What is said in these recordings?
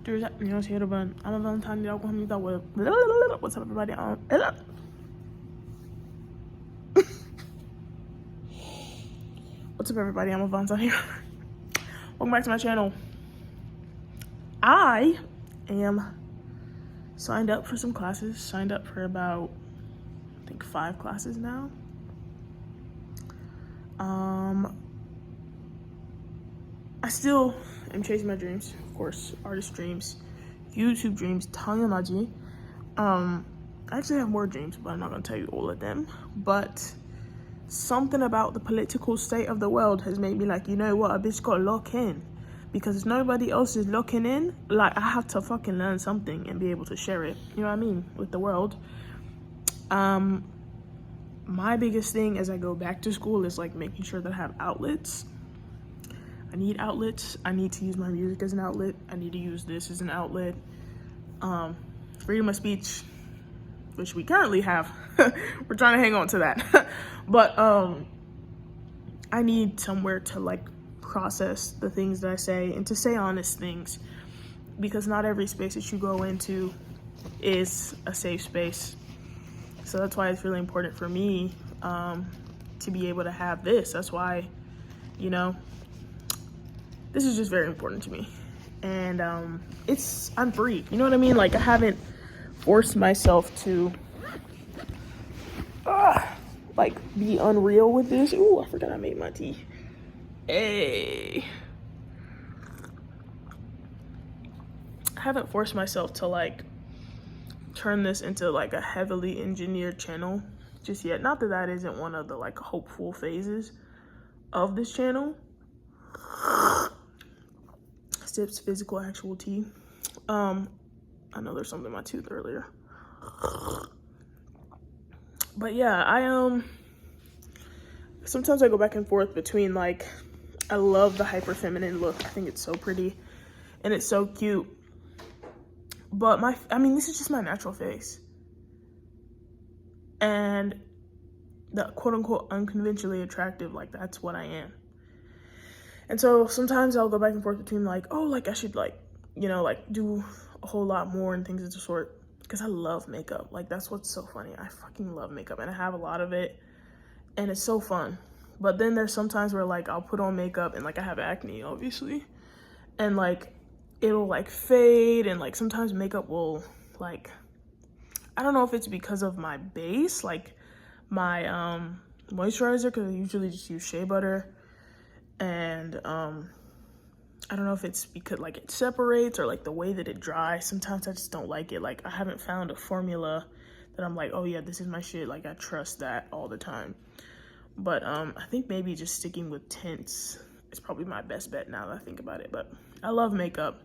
여러분, I'm a Valentine이라고 합니다. What's up, everybody? What's up, everybody? I'm a Valentine here. Welcome back to my channel. I am signed up for some classes. Signed up for about, I think, 5 classes now. I still am chasing my dreams, of course, artist dreams, YouTube dreams, 당연하지. I actually have more dreams, but I'm not gonna tell you all of them. But something about the political state of the world has made me like, you know what, a bitch gotta lock in. Because if nobody else is locking in, like, I have to fucking learn something and be able to share it, you know what I mean, with the world. My biggest thing as I go back to school is like making sure that I have outlets. I need outlets. I need to use my music as an outlet. I need to use this as an outlet. Freedom of speech, which we currently have. We're trying to hang on to that. But I need somewhere to like process the things that I say and to say honest things, because not every space that you go into is a safe space. So that's why it's really important for me to be able to have this. That's why, you know, this is just very important to me. And I'm free, you know what I mean? Like, I haven't forced myself to like be unreal with this. Ooh, I forgot I made my tea. Hey, I haven't forced myself to like turn this into like a heavily engineered channel just yet. Not that that isn't one of the like hopeful phases of this channel. Sips physical actual tea. I know there's something in my tooth earlier. But yeah, I sometimes I go back and forth between like, I love the hyper feminine look. I think it's so pretty and it's so cute. But this is just my natural face. And the quote unquote unconventionally attractive, like, that's what I am. And so sometimes I'll go back and forth between like, oh, like I should like, you know, like do a whole lot more and things of the sort, because I love makeup. Like, that's what's so funny. I fucking love makeup and I have a lot of it and it's so fun. But then there's sometimes where like I'll put on makeup and like I have acne, obviously, and like it'll like fade, and like sometimes makeup will like, I don't know if it's because of my base, like my moisturizer, because I usually just use shea butter, and I don't know if it's because like it separates or like the way that it dries. Sometimes I just don't like it. Like, I haven't found a formula that I'm like, oh yeah, this is my shit, like I trust that all the time. But I think maybe just sticking with tints is probably my best bet now that I think about it. But I love makeup,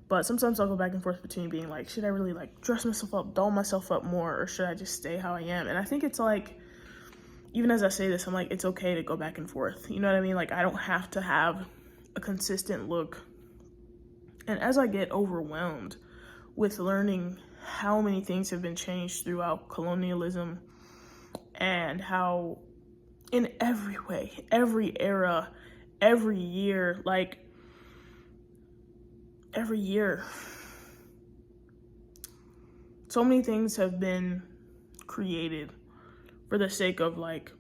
but sometimes I'll go back and forth between being like, should I really like dress myself up, doll myself up more, or should I just stay how I am? And I think it's like, even as I say this, I'm like, it's okay to go back and forth. You know what I mean? Like, I don't have to have a consistent look. And as I get overwhelmed with learning how many things have been changed throughout colonialism, and how in every way, every era, every year, like every year, so many things have been created for the sake of like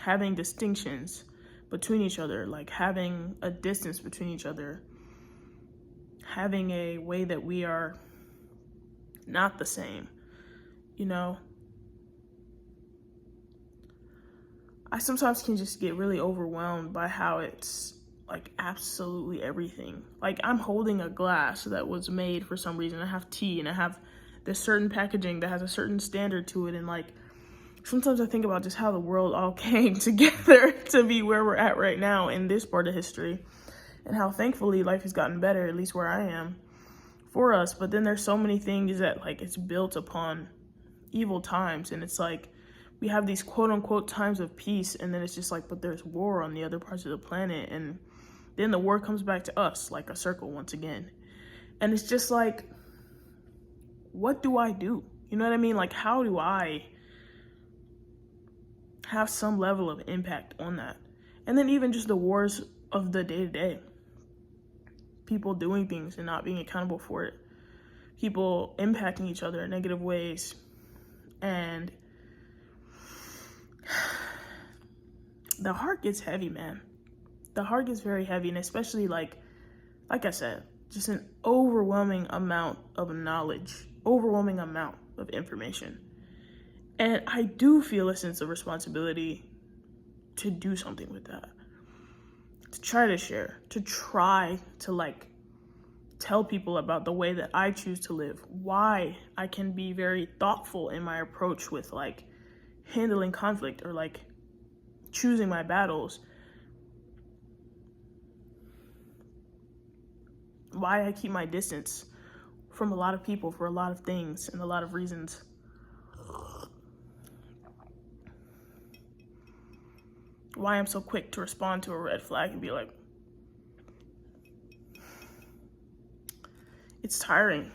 having distinctions between each other, like having a distance between each other, having a way that we are not the same, you know? I sometimes can just get really overwhelmed by how it's like absolutely everything. Like, I'm holding a glass that was made for some reason. I have tea and I have this certain packaging that has a certain standard to it, and like, sometimes I think about just how the world all came together to be where we're at right now in this part of history, and how thankfully life has gotten better, at least where I am, for us. But then there's so many things that like it's built upon evil times, and it's like we have these quote unquote times of peace, and then it's just like, but there's war on the other parts of the planet, and then the war comes back to us like a circle once again. And it's just like, what do I do? You know what I mean? Like, how do I have some level of impact on that? And then even just the wars of the day-to-day. people doing things and not being accountable for it, people impacting each other in negative ways. And the heart gets heavy, man. The heart gets very heavy, and especially like I said, just an overwhelming amount of knowledge, overwhelming amount of information. And I do feel a sense of responsibility to do something with that, to try to share, to try to like tell people about the way that I choose to live, why I can be very thoughtful in my approach with like handling conflict or like choosing my battles, why I keep my distance from a lot of people for a lot of things and a lot of reasons. Why I'm so quick to respond to a red flag and be like, it's tiring,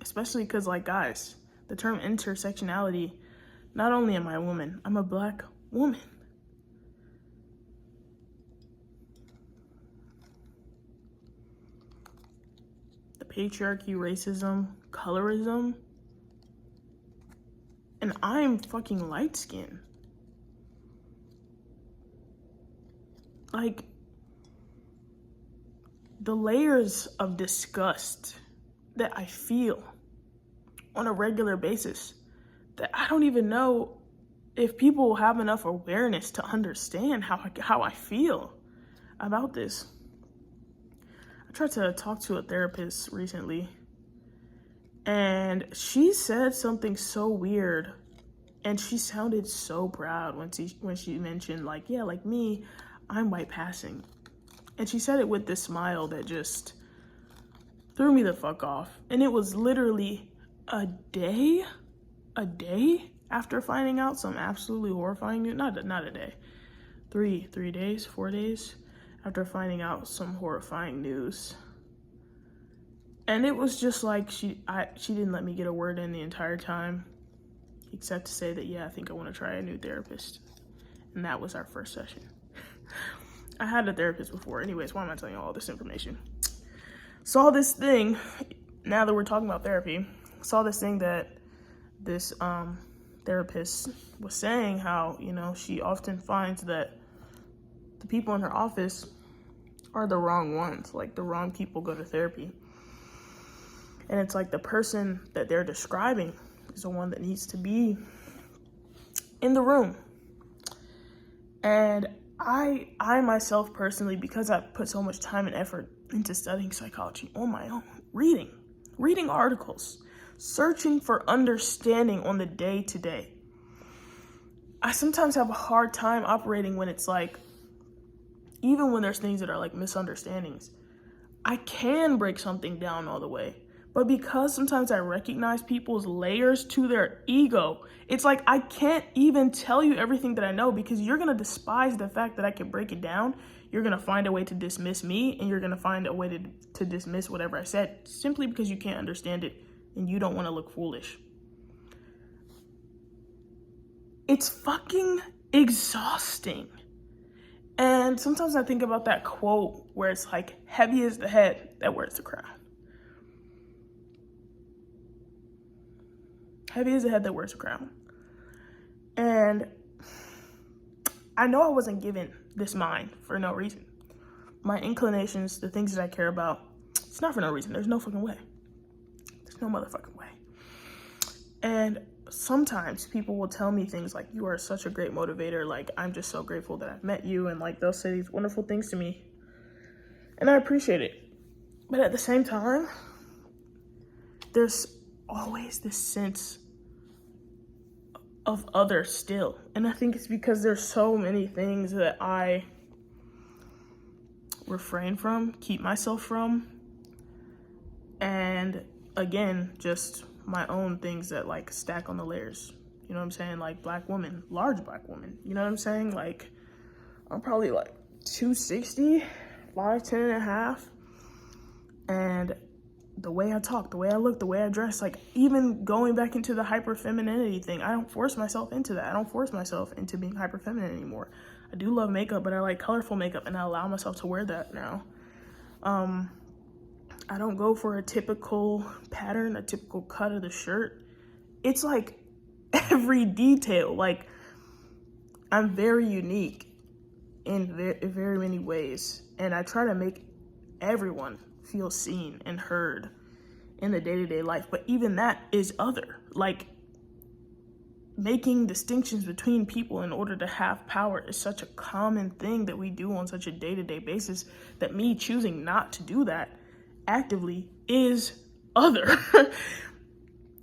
especially because like guys, the term intersectionality, not only am I a woman, I'm a Black woman. Patriarchy, racism, colorism, and I'm fucking light skinned. Like, the layers of disgust that I feel on a regular basis, that I don't even know if people have enough awareness to understand how I feel about this. I tried to talk to a therapist recently, and she said something so weird, and she sounded so proud when she mentioned like, yeah, like me, I'm white passing. And she said it with this smile that just threw me the fuck off. And it was literally a day after finding out some absolutely horrifying news. Not a day, 4 days after finding out some horrifying news. And it was just like she didn't let me get a word in the entire time, except to say that, yeah, I think I want to try a new therapist. And that was our first session. I had a therapist before. Anyways, why am I telling you all this information? Saw this thing, now that we're talking about therapy, saw this thing that this therapist was saying how, you know, she often finds that the people in her office are the wrong ones, like the wrong people go to therapy. And it's like the person that they're describing is the one that needs to be in the room. And I myself personally, because I put so much time and effort into studying psychology on my own, reading articles, searching for understanding on the day-to-day, I sometimes have a hard time operating when it's like, even when there's things that are like misunderstandings, I can break something down all the way. But because sometimes I recognize people's layers to their ego, it's like I can't even tell you everything that I know, because you're going to despise the fact that I can break it down. You're going to find a way to dismiss me, and you're going to find a way to dismiss whatever I said, simply because you can't understand it and you don't want to look foolish. It's fucking exhausting. And sometimes I think about that quote where it's like, heavy is the head that wears the crown. Heavy is the head that wears the crown. And I know I wasn't given this mind for no reason. My inclinations, the things that I care about, it's not for no reason. There's no fucking way. There's no motherfucking way. And sometimes people will tell me things like, you are such a great motivator. Like, I'm just so grateful that I've met you. And like, they'll say these wonderful things to me. And I appreciate it. But at the same time, there's always this sense of other still. And I think it's because there's so many things that I refrain from, keep myself from. And again, just my own things that like stack on the layers. You know what I'm saying? Like Black woman, large Black woman. You know what I'm saying? Like I'm probably like 260, 5'10" and a half. And the way I talk, the way I look, the way I dress, like even going back into the hyper femininity thing, I don't force myself into that. I don't force myself into being hyper feminine anymore. I do love makeup, but I like colorful makeup, and I allow myself to wear that now. I don't go for a typical pattern, a typical cut of the shirt. It's like every detail. Like, I'm very unique in very many ways. And I try to make everyone feel seen and heard in the day-to-day life. But even that is other. Like, making distinctions between people in order to have power is such a common thing that we do on such a day-to-day basis that me choosing not to do that actively is other.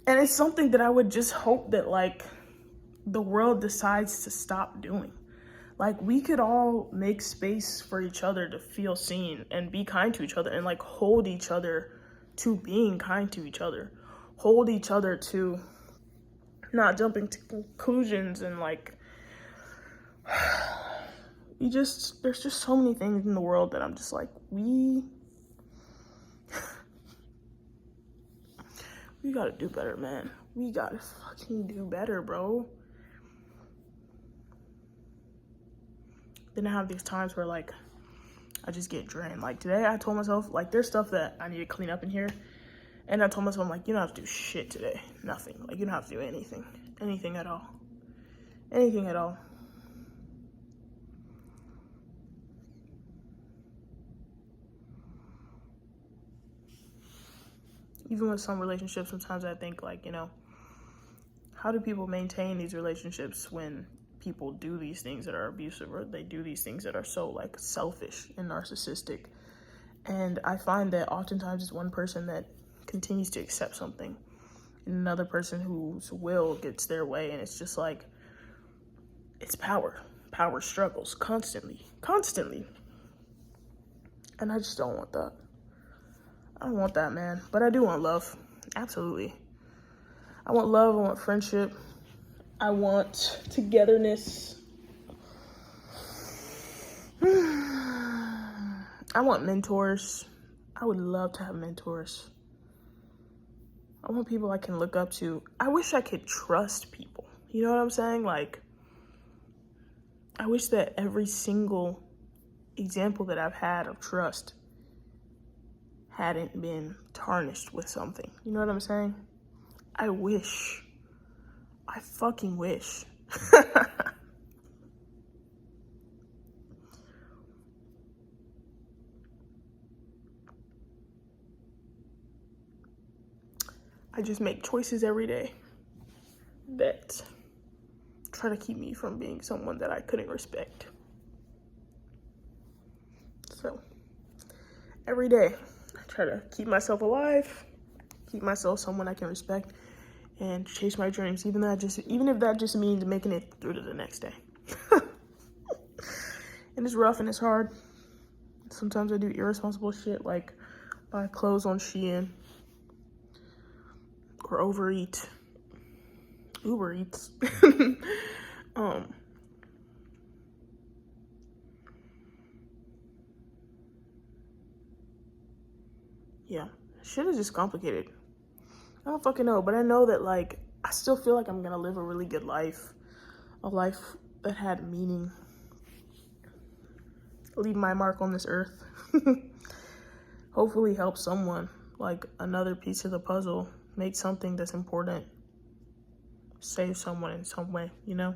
And it's something that I would just hope that, like, the world decides to stop doing. Like, we could all make space for each other to feel seen and be kind to each other and, like, hold each other to being kind to each other. Hold each other to not jumping to conclusions and, like, there's just so many things in the world that I'm just like, we gotta do better, man. We gotta fucking do better, bro. Then I have these times where, like, I just get drained. Like, today I told myself, like, there's stuff that I need to clean up in here. And I told myself, I'm like, you don't have to do shit today. Nothing. Like, you don't have to do anything. Anything at all. Anything at all. Even with some relationships, sometimes I think, like, you know, how do people maintain these relationships when people do these things that are abusive, or they do these things that are so, like, selfish and narcissistic? And I find that oftentimes it's one person that continues to accept something and another person whose will gets their way, and it's just like, it's power struggles constantly. And I just don't want that. I don't want that, man. But I do want love. Absolutely. I want love. I want friendship. I want togetherness. I want mentors. I would love to have mentors. I want people I can look up to. I wish I could trust people. You know what I'm saying? Like, I wish that every single example that I've had of trust hadn't been tarnished with something. You know what I'm saying? I wish. I fucking wish. I just make choices every day that try to keep me from being someone that I couldn't respect. So, every day, I try to keep myself alive, keep myself someone I can respect, and chase my dreams, even if that just means making it through to the next day. And it's rough and it's hard. Sometimes I do irresponsible shit, like buy clothes on Shein or Uber Eats. Yeah, shit is just complicated. I don't fucking know, but I know that, like, I still feel like I'm gonna live a really good life, a life that had meaning, leave my mark on this earth. Hopefully help someone, like, another piece of the puzzle, make something that's important, save someone in some way, you know?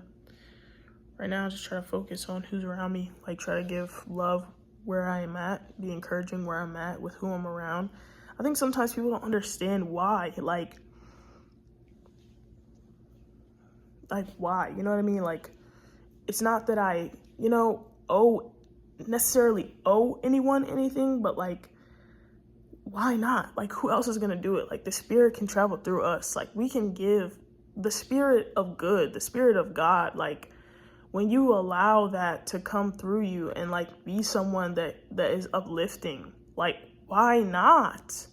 Right now, I just try to focus on who's around me, like, try to give love where I am at, be encouraging where I'm at with who I'm around. I think sometimes people don't understand why, like why, you know what I mean? Like, it's not that I, necessarily owe anyone anything, but, like, why not? Like, who else is gonna do it? Like, the spirit can travel through us. Like, we can give the spirit of good, the spirit of God, like, when you allow that to come through you and, like, be someone that is uplifting, like, why not?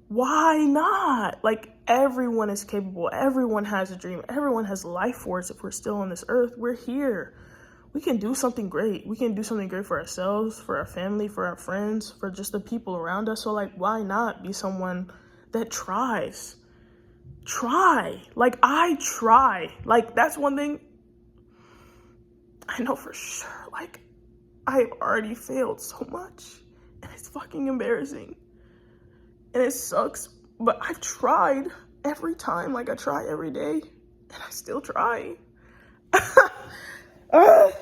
Why not? Like, everyone is capable. Everyone has a dream. Everyone has life force. If we're still on this earth, we're here. We can do something great. We can do something great for ourselves, for our family, for our friends, for just the people around us. So, like, why not be someone that tries? Try. Like, I try. Like, that's one thing I know for sure. Like, I've already failed so much. And it's fucking embarrassing. And it sucks, but I've tried every time. Like, I try every day, and I still try. I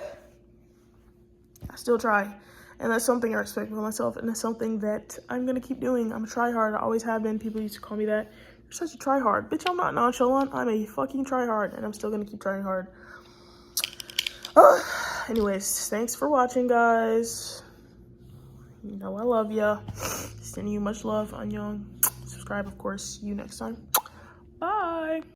still try. And that's something I respect for myself, and that's something that I'm gonna keep doing. I'm a tryhard. I always have been. People used to call me that. You're such a tryhard. Bitch, I'm not nonchalant. I'm a fucking tryhard, and I'm still gonna keep trying hard. Anyways, thanks for watching, guys. You know I love ya. Sending you much love. Annyeong. Subscribe, of course. See you next time. Bye.